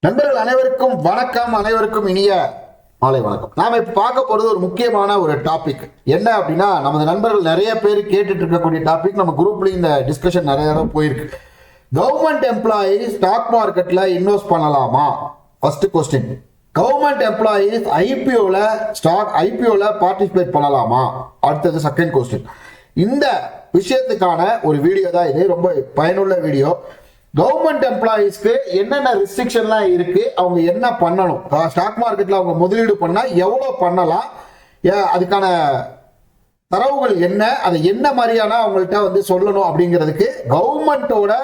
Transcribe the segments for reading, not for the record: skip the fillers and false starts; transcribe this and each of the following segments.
நண்பர்கள் அனைவருக்கும் வணக்கம். அனைவருக்கும் இனிய மாலை வணக்கம். நாம இப்ப பார்க்க போறது ஒரு முக்கியமான ஒரு டாபிக். என்ன அப்படின்னா, நமது நண்பர்கள் நிறைய பேர் கேட்டுட்டு இருக்கக்கூடிய டாபிக். நம்ம குரூப்ல இந்த டிஸ்கஷன் நிறைய தடவை போயிருக்கு. கவர்மெண்ட் எம்ப்ளாயி ஸ்டாக் மார்க்கெட்ல இன்வெஸ்ட் பண்ணலாமா? First question. கவர்மெண்ட் எம்ப்ளாயிஸ் ஐபிஓல பார்ட்டிசிபேட் பண்ணலாமா? அடுத்தது செகண்ட் கொஸ்டின். இந்த விஷயத்துக்கான ஒரு வீடியோ தான் இது. ரொம்ப பயனுள்ள வீடியோ. கவர்மெண்ட் எம்ப்ளாயிஸ்க்கு என்னென்ன ரெஸ்ட்ரிக்ஷன்லாம் இருக்கு, அவங்க என்ன பண்ணணும், ஸ்டாக் மார்க்கெட்ல அவங்க முதலீடு பண்ணா எவ்வளவு பண்ணலாம், அதுக்கான தரவுகள் என்ன, அதை என்ன மாதிரியான அவங்கள்ட்ட வந்து சொல்லணும் அப்படிங்கிறதுக்கு கவர்மெண்டோட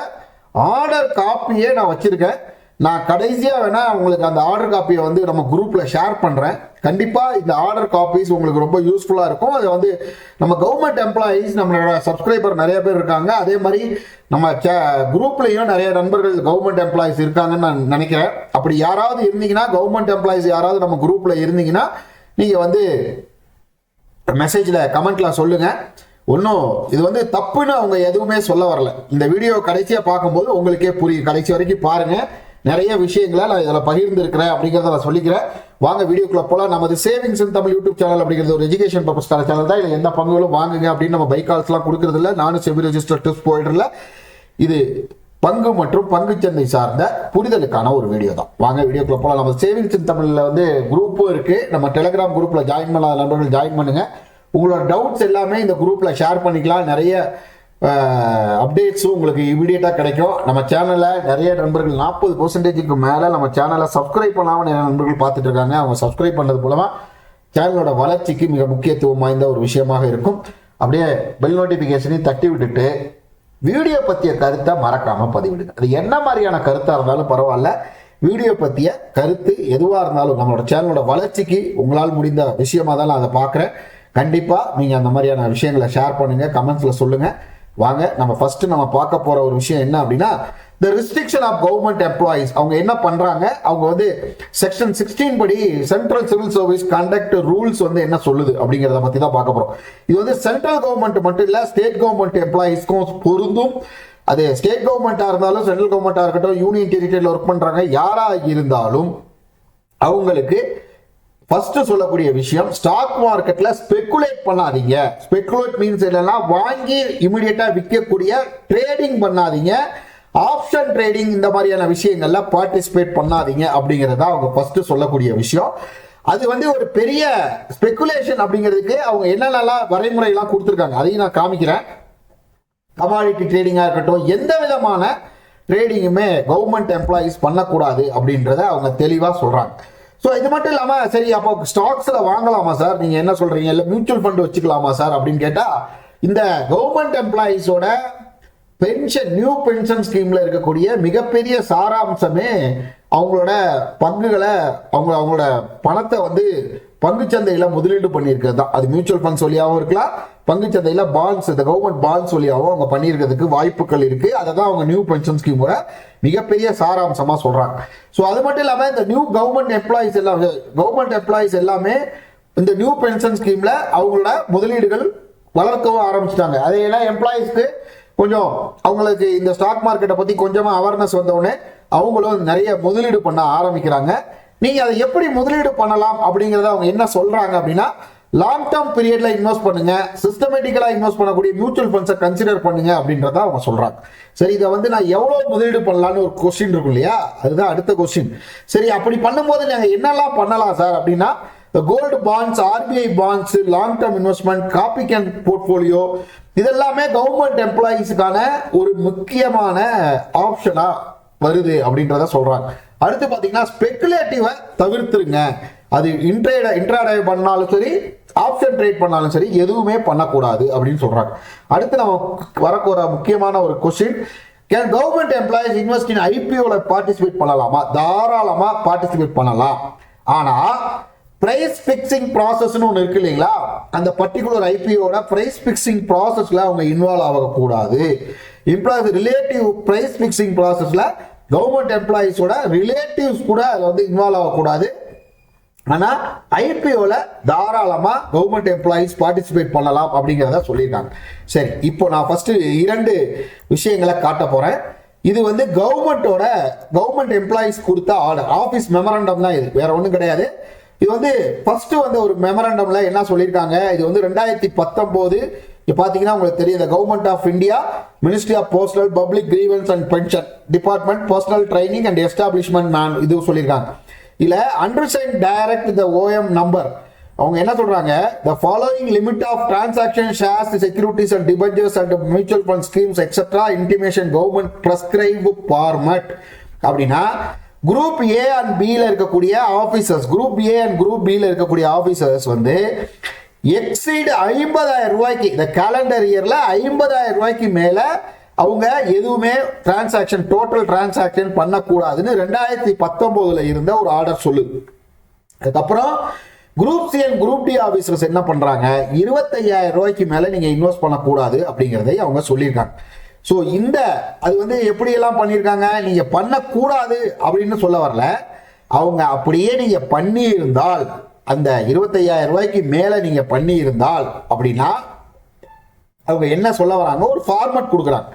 ஆர்டர் காப்பியே நான் வச்சிருக்கேன். நான் கடைசியா வேணா உங்களுக்கு அந்த ஆர்டர் காப்பியை வந்து நம்ம குரூப்ல ஷேர் பண்றேன். கண்டிப்பா இந்த ஆர்டர் காப்பீஸ் உங்களுக்கு ரொம்ப யூஸ்ஃபுல்லா இருக்கும். அது வந்து நம்ம கவர்மெண்ட் எம்ப்ளாயீஸ், நம்மளோட சப்ஸ்கிரைபர் நிறைய பேர் இருக்காங்க. அதே மாதிரி நம்ம குரூப்லயும் நிறைய நண்பர்கள் கவர்மெண்ட் எம்ப்ளாயீஸ் இருக்காங்கன்னு நான் நினைக்கிறேன். அப்படி யாராவது இருந்தீங்கன்னா, கவர்மெண்ட் எம்ப்ளாயீஸ் யாராவது நம்ம குரூப்ல இருந்தீங்கன்னா, நீங்க வந்து மெசேஜ்ல கமெண்ட்ல சொல்லுங்க. ஒன்றும் இது வந்து தப்புன்னு அவங்க எதுவுமே சொல்ல வரல. இந்த வீடியோ கடைசியா பார்க்கும்போது உங்களுக்கே புரியும். கடைசி வரைக்கும் பாருங்க. நிறைய விஷயங்களை நான் இதில் பகிர்ந்துருக்கிறேன் அப்படிங்கிறத நான் சொல்லிக்கிறேன். வாங்க வீடியோக்குள்ள போலாம். நமது சேவிங்ஸ் இன் தமிழ் யூடியூப் சேனல் அப்படிங்கிறது ஒரு எஜுகேஷன் பர்பஸ்க்கான சேனல் தான். இதில் எந்த பங்குகளும் வாங்குங்க அப்படின்னு நம்ம பைக்கால்ஸ்லாம் கொடுக்கறது இல்லை. நானும் செபி ரெஜிஸ்டர் டிப்ஸ் போயிடல. இது பங்கு மற்றும் பங்குச்சந்தை சார்ந்த புரிதலுக்கான ஒரு வீடியோ தான். வாங்க வீடியோக்குள்ள போலாம். நம்ம சேவிங்ஸ் இன் தமிழ்ல வந்து குரூப்பும் இருக்கு. நம்ம டெலிகிராம் குரூப்ல ஜாயின் பண்ணாத நண்பர்கள் ஜாயின் பண்ணுங்க. உங்களோட டவுட்ஸ் எல்லாமே இந்த குரூப்ல ஷேர் பண்ணிக்கலாம். நிறைய அப்டேட்ஸும் உங்களுக்கு இமீடியட்டாக கிடைக்கும். நம்ம சேனலில் நிறைய நண்பர்கள் 40% மேலே நம்ம சேனலை சப்ஸ்கிரைப் பண்ணாமல் நிறைய நண்பர்கள் பார்த்துட்டு இருக்காங்க. அவங்க சப்ஸ்கிரைப் பண்ணது மூலமாக சேனலோட வளர்ச்சிக்கு மிக முக்கியத்துவம் வாய்ந்த ஒரு விஷயமாக இருக்கும். அப்படியே பெல் நோட்டிஃபிகேஷனையும் தட்டி விட்டுட்டு வீடியோ பற்றிய கருத்தை மறக்காமல் பதிவிடுங்க. அது என்ன மாதிரியான கருத்தாக இருந்தாலும் பரவாயில்ல. வீடியோ பற்றிய கருத்து எதுவாக இருந்தாலும் நம்மளோட சேனலோட வளர்ச்சிக்கு உங்களால் முடிந்த விஷயமாக தான் நான் அதை பார்க்குறேன். கண்டிப்பாக நீங்கள் அந்த மாதிரியான விஷயங்களை ஷேர் பண்ணுங்கள், கமெண்ட்ஸில் சொல்லுங்கள். வாங்க நம்ம ஃபர்ஸ்ட் நம்ம பார்க்க போற ஒரு விஷயம் என்ன அப்படின்னா, the restriction of government employees. அவங்க என்ன பண்றாங்க, அவங்க வந்து செக்ஷன் 16 படி central civil service conduct rules வந்து என்ன சொல்லுது அப்படிங்கிறத பத்தி தான் பார்க்க போறோம். இது வந்து சென்ட்ரல் கவர்மெண்ட் மட்டும் இல்ல, ஸ்டேட் கவர்மெண்ட் எம்ப்ளாயிஸ்க்கும் பொருந்தும். அது ஸ்டேட் கவர்மெண்டா இருந்தாலும், சென்ட்ரல் கவர்மெண்டா இருக்கட்டும், யூனியன் டெரிட்டரியில் ஒர்க் பண்றாங்க யாரா இருந்தாலும் அவங்களுக்கு ஃபர்ஸ்ட் சொல்லக்கூடிய விஷயம், ஸ்டாக் மார்க்கெட்ல ஸ்பெகுலேட் பண்ணாதீங்க. ஸ்பெகுலேட் மீன்ஸ் என்னன்னா, வாங்கி இமிடியேட்டா விற்கக்கூடிய ட்ரேடிங் பண்ணாதீங்க. ஆப்ஷன் ட்ரேடிங் இந்த மாதிரியான விஷயங்கள்ல பார்ட்டிசிபேட் பண்ணாதீங்க அப்படிங்கறத அவங்க ஃபர்ஸ்ட் சொல்லக்கூடிய விஷயம். அது வந்து ஒரு பெரிய ஸ்பெகுலேஷன் அப்படிங்கிறதுக்கு அவங்க என்னென்னலாம் வரைமுறையெல்லாம் கொடுத்துருக்காங்க அதையும் நான் காமிக்கிறேன். கமாடிட்டி ட்ரேடிங்கா இருக்கட்டும், எந்த விதமான ட்ரேடிங்குமே கவர்மெண்ட் எம்ப்ளாயிஸ் பண்ணக்கூடாது அப்படின்றத அவங்க தெளிவா சொல்றாங்க. ஸோ இது மட்டும் இல்லாமல், சரி அப்போ ஸ்டாக்ஸில் வாங்கலாமா சார், நீங்கள் என்ன சொல்கிறீங்க, இல்லை மியூச்சுவல் ஃபண்ட் வச்சுக்கலாமா சார் அப்படின்னு கேட்டால், இந்த கவர்மெண்ட் எம்ப்ளாயீஸோட பென்ஷன், நியூ பென்ஷன் ஸ்கீமில் இருக்கக்கூடிய மிகப்பெரிய சாராம்சமே அவங்களோட பங்குகளை, அவங்களோட பணத்தை வந்து பங்குச்சந்தையில் முதலீடு பண்ணியிருக்கிறது தான். அது மியூச்சுவல் ஃபண்ட்ஸ் வழியாகவும் இருக்கலாம், பங்குச்சந்தையில் பாண்ட்ஸ், இந்த கவர்மெண்ட் பாண்ட்ஸ் வழியாகவும் அவங்க பண்ணியிருக்கிறதுக்கு வாய்ப்புகள் இருக்கு. அதை தான் அவங்க நியூ பென்ஷன் ஸ்கீமோட மிகப்பெரிய சாராம்சமாக சொல்றாங்க. ஸோ அது மட்டும் இல்லாமல் இந்த நியூ கவர்மெண்ட் எம்ப்ளாயிஸ் எல்லாமே இந்த நியூ பென்ஷன் ஸ்கீம்ல அவங்களோட முதலீடுகள் வளர்க்கவும் ஆரம்பிச்சிட்டாங்க. அதையெல்லாம் எம்ப்ளாயிஸ்க்கு கொஞ்சம் அவங்களுக்கு இந்த ஸ்டாக் மார்க்கெட்டை பத்தி கொஞ்சமா அவேர்னஸ் வந்தவுடனே அவங்களும் நிறைய முதலீடு பண்ண ஆரம்பிக்கிறாங்க. நீங்க அதை எப்படி முதலீடு பண்ணலாம் அப்படிங்கறத அவங்க என்ன சொல்றாங்க அப்படின்னா, லாங் டேர்ம் பீரியட்ல இன்வெஸ்ட் பண்ணுங்க, சிஸ்டமேட்டிக்கலா இன்வெஸ்ட் பண்ணக்கூடிய மியூச்சுவல் ஃபண்ட்ஸை கன்சிடர் பண்ணுங்க அப்படின்றத அவங்க சொல்றாங்க. சரி, இதை வந்து நான் எவ்வளவு முதலீடு பண்ணலாம்னு ஒரு கொஸ்டின் இருக்கும் இல்லையா, அதுதான் அடுத்த கொஸ்டின். சரி, அப்படி பண்ணும்போது நாங்க என்னெல்லாம் பண்ணலாம் சார் அப்படின்னா, gold bonds, RBI bonds, long term investment, coffee can portfolio, இதெல்லாமே கவர்மெண்ட் எம்ப்ளாயிஸ்க்கான ஒரு முக்கியமான ஆப்ஷனா வருது அப்படின்றத சொல்றாங்க. அடுத்து பாத்தீங்கன்னா, ஸ்பெகுலேட்டிவ தவிர்த்துருங்க. அது இன்ட்ராடே பண்ணாலும் சரி, ஆப்ஷன் ட்ரேட் பண்ணாலும் சரி, எதுவுமே பண்ணக்கூடாது அப்படின்னு சொல்றாங்க. அடுத்து நம்ம வரக்கூட முக்கியமான ஒரு question, can government employees invest in ஐபிஓல பார்ட்டிசிபேட் பண்ணலாமா? தாராளமா பார்ட்டிசிபேட் பண்ணலாம். ஆனா பிரைஸ் பிக்சிங் ப்ராசஸ்னு ஒன்று இருக்கு இல்லைங்களா, அந்த பர்டிகுலர் ஐபிஓட பிரைஸ் பிக்சிங் ப்ராசஸ்ல அவங்க இன்வால்வ் ஆகக்கூடாது. எம்ப்ளாயிஸ் ரிலேட்டிவ் பிரைஸ் பிக்சிங் ப்ராசஸ்ல கவர்மெண்ட் எம்ப்ளாயிஸோட ரிலேட்டிவ்ஸ் கூட அதில் வந்து இன்வால்வ் ஆகக்கூடாது. ஆனா ஐபிஓல தாராளமா கவர்மெண்ட் எம்ப்ளாயிஸ் பார்ட்டிசிபேட் பண்ணலாம் அப்படிங்கிறத சொல்லியிருக்காங்க. சரி, இப்போ நான் ஃபர்ஸ்ட் 2 விஷயங்களை காட்ட போறேன். இது வந்து கவர்மெண்ட் எம்ப்ளாயிஸ் கொடுத்த ஆர்டர், ஆஃபீஸ் மெமரண்டம் தான் இது, வேற ஒன்றும் கிடையாது. இது வந்து ஃபர்ஸ்ட் வந்து ஒரு மெமரண்டம்ல என்ன சொல்லியிருக்காங்க, இது வந்து 2019 பாத்தீங்கன்னா உங்களுக்கு தெரியும், the Government of India, Ministry of Postal, Public Grievance and Pension Department, Personal Training and Establishment Man இது சொல்லியிருக்காங்க. இல்ல undersigned direct the OM number, அவங்க என்ன சொல்றாங்க, the following limit of transaction shares, securities and debentures and mutual fund schemes etc intimation government prescribed format அப்படின்னா group A and பில இருக்கக்கூடிய officers, group A and group பில இருக்கக்கூடிய officers வந்து exceed 50,000 ரூபாய்க்கு, இந்த கேலண்டர் இயர்ல 50,000 ரூபாய்க்கு மேல அவங்க எதுவுமே டிரான்சாக்ஷன், டோட்டல் டிரான்சாக்ஷன் பண்ணக்கூடாதுன்னு 2019 இருந்த ஒரு ஆர்டர் சொல்லுது. அதுக்கப்புறம் group C and group D officers என்ன பண்றாங்க, 25,000 ரூபாய்க்கு மேல நீங்க இன்வெஸ்ட் பண்ணக்கூடாது அப்படிங்கிறதை அவங்க சொல்லியிருக்காங்க. ஸோ அது வந்து எப்படியெல்லாம் பண்ணியிருக்காங்க, நீங்க பண்ணக்கூடாது அப்படின்னு சொல்ல வரல, அவங்க அப்படியே நீங்க பண்ணி இருந்தால், அந்த 25,000 ரூபாய்க்கு மேல நீங்க பண்ணி இருந்தால் அப்படின்னா அவங்க என்ன சொல்ல வராங்க, ஒரு ஃபார்மட் கொடுக்குறாங்க.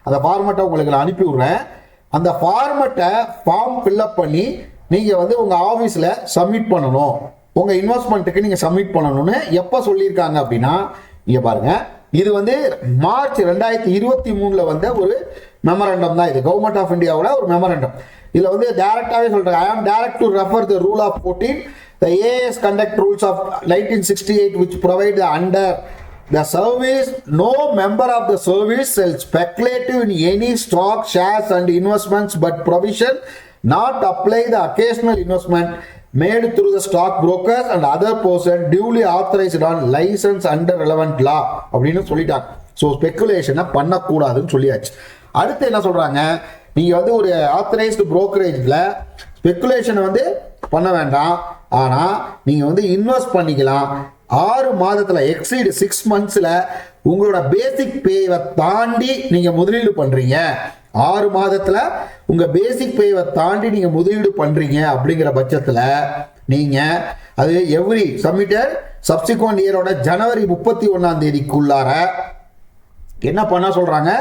அந்த ஃபார்மட்டை உங்களுக்கு நான் அனுப்பி விடுறேன். அந்த ஃபார்மட்டை ஃபார்ம் ஃபில்அப் பண்ணி நீங்க வந்து உங்க ஆஃபீஸில் சப்மிட் பண்ணணும், உங்க இன்வெஸ்ட்மெண்ட்டுக்கு நீங்க சப்மிட் பண்ணணும்னு எப்போ சொல்லியிருக்காங்க அப்படின்னா, இங்க பாருங்க, இது வந்து மார்ச் 2023 வந்த ஒரு மெமரண்டம் தான். இது கவர்மெண்ட் ஆஃப் இந்தியாவோட ஒரு மெமரண்டம். இதுல வந்து டைரக்டாவே சொல்றாங்க, I am direct to refer the rule of 14, the AS conduct rules of 1968 which provide the under the service no member of the service shall speculative in any stock, shares and investments but provision not apply the occasional investment made through the stock brokers and other person duly authorized on license under relevant law அப்படின்னு சொல்லிட்டாங்க. So ஸ்பெகுலேஷனை பண்ணக்கூடாதுன்னு சொல்லியாச்சு. அடுத்து என்ன சொல்றாங்க, நீங்க வந்து ஒரு ஆத்தரைஸ்டு புரோக்கரேஜ்ல ஸ்பெகுலேஷனை வந்து பண்ண வேண்டாம், ஆனா நீங்க வந்து இன்வெஸ்ட் பண்ணிக்கலாம். 6 மாதத்துல எக்ஸீட் 6 monthsல உங்களோட பேசிக் பேவை தாண்டி நீங்க முதலீடு பண்றீங்க, 6 மாதத்துல உங்க பேசிக் பேவை தாண்டி நீங்க முதலீடு பண்றீங்க அப்படிங்கிற பட்சத்துல நீங்க அது எவ்ரி சப்மிட்டட் சப்சிக்வெண்ட் இயரோட ஜனவரி 31 என்ன பண்ண சொல்றாங்க,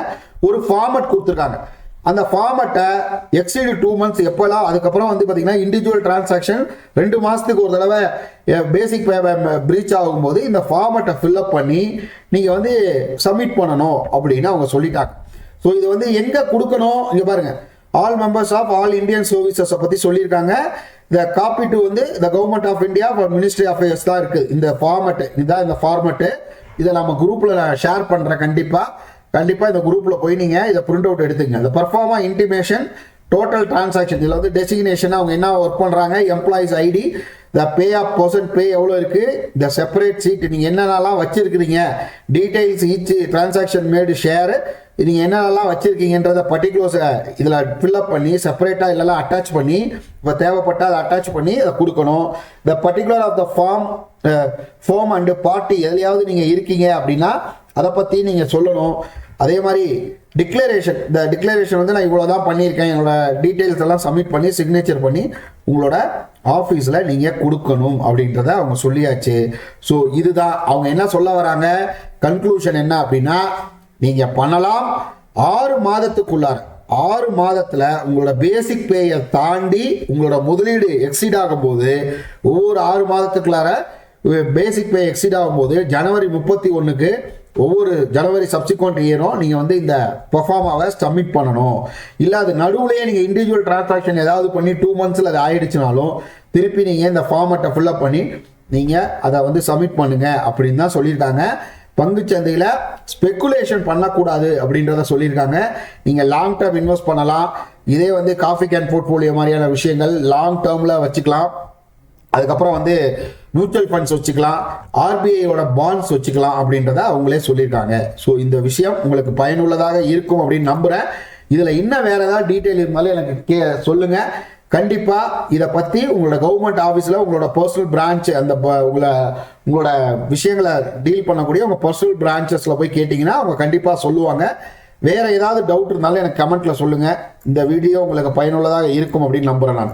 ஒரு ஃபார்மட் கொடுத்துருக்காங்க. அந்த ஃபார்மட்டை எக்ஸீடு 2 months எப்போலாம், அதுக்கப்புறம் வந்து பார்த்தீங்கன்னா இண்டிவிஜுவல் டிரான்சாக்ஷன் 2 மாதத்துக்கு ஒரு தடவை பேசிக் பிரீச் ஆகும்போது இந்த ஃபார்மட்டை ஃபில்அப் பண்ணி நீங்கள் வந்து சப்மிட் பண்ணணும் அப்படின்னு அவங்க சொல்லிட்டாங்க. ஸோ இது வந்து எங்கே கொடுக்கணும், இங்கே பாருங்க, all members of all Indian சர்வீசஸை பற்றி சொல்லியிருக்காங்க. இந்த காப்பி டு வந்து இந்த government of India ministry of affairs தான் இருக்குது. இந்த ஃபார்மட்டு இதுதான், இந்த ஃபார்மட்டு இதை நம்ம குரூப்பில் நான் ஷேர் பண்ணுறேன். கண்டிப்பாக இந்த குரூப்பில் போய் நீங்கள் இதை பிரிண்ட் அவுட் எடுத்துங்க. இந்த பர்ஃபார்மா இன்டிமேஷன் டோட்டல் டிரான்சாக்ஷன், இதில் வந்து டெசிக்னேஷன், அவங்க என்ன ஒர்க் பண்ணுறாங்க, employees ID, the bay of percent பே எவ்வளோ இருக்குது, இந்த செப்பரேட் சீட் நீங்கள் என்னென்னலாம் வச்சுருக்கிறீங்க, டீடைல்ஸ் ஈச் டிரான்சாக்ஷன் மேடு ஷேரு நீங்கள் என்னென்னலாம் வச்சுருக்கீங்கன்றத பர்டிகுலர்ஸை இதில் ஃபில்அப் பண்ணி செப்பரேட்டாக இல்லைலாம் அட்டாச் பண்ணி, இப்போ தேவைப்பட்டால் அதை அட்டாச் பண்ணி அதை கொடுக்கணும். The particular of the form and party எதுலையாவது நீங்கள் இருக்கீங்க அப்படின்னா அதை பற்றி நீங்கள் சொல்லணும். அதே மாதிரி டிக்ளரேஷன், இந்த டிக்ளரேஷன் வந்து நான் இவ்வளோ தான் பண்ணியிருக்கேன், என்னோட டீட்டெயில்ஸ் எல்லாம் சப்மிட் பண்ணி சிக்னேச்சர் பண்ணி உங்களோட ஆஃபீஸில் நீங்கள் கொடுக்கணும் அப்படின்றத அவங்க சொல்லியாச்சு. ஸோ இதுதான் அவங்க என்ன சொல்ல வராங்க, கன்க்ளூஷன் என்ன அப்படின்னா, நீங்கள் பண்ணலாம் 6 மாதத்துக்குள்ளார, 6 மாதத்தில் உங்களோட பேசிக் பேயை தாண்டி உங்களோட முதலீடு எக்ஸீட் ஆகும்போது, ஒவ்வொரு 6 மாதத்துக்குள்ளார பேசிக் பே எக்ஸீட் ஆகும்போது ஜனவரி 31 ஒவ்வொரு ஜனவரி சப்சிக்வெண்ட் இயரும் நீங்கள் வந்து இந்த பெர்ஃபார்மாவை சப்மிட் பண்ணணும். இல்லை அது நடுவுலேயே நீங்கள் இண்டிவிஜுவல் டிரான்சாக்ஷன் ஏதாவது பண்ணி 2 monthsல அது ஆயிடுச்சுனாலும் திருப்பி நீங்கள் இந்த ஃபார்மட்டை ஃபில்அப் பண்ணி நீங்கள் அதை வந்து சப்மிட் பண்ணுங்க அப்படின்னு தான் சொல்லியிருக்காங்க. பங்குச்சந்தையில் ஸ்பெகுலேஷன் பண்ணக்கூடாது அப்படின்றத சொல்லியிருக்காங்க. நீங்கள் லாங் டேர்ம் இன்வெஸ்ட் பண்ணலாம். இதே வந்து காஃபி கேன் போர்ட்ஃபோலியோ மாதிரியான விஷயங்கள் லாங் டேர்மில் வச்சுக்கலாம். அதுக்கப்புறம் வந்து மியூச்சுவல் ஃபண்ட்ஸ் வச்சுக்கலாம், ஆர்பிஐயோட பாண்ட்ஸ் வச்சுக்கலாம் அப்படின்றத அவங்களே சொல்லியிருக்காங்க. ஸோ இந்த விஷயம் உங்களுக்கு பயனுள்ளதாக இருக்கும் அப்படின்னு நம்புகிறேன். இதில் இன்னும் வேறு ஏதாவது டீட்டெயில் இருந்தாலும் எனக்கு சொல்லுங்கள். கண்டிப்பாக இதை பற்றி உங்களோட கவர்மெண்ட் ஆஃபீஸில் உங்களோட பர்சனல் பிரான்ச், அந்த உங்களோட விஷயங்களை டீல் பண்ணக்கூடிய உங்கள் பர்சனல் பிரான்ச்சஸில் போய் கேட்டிங்கன்னா அவங்க கண்டிப்பாக சொல்லுவாங்க. வேறு ஏதாவது டவுட் இருந்தாலும் எனக்கு கமெண்ட்டில் சொல்லுங்கள். இந்த வீடியோ உங்களுக்கு பயனுள்ளதாக இருக்கும் அப்படின்னு நம்புகிறேன் நான்.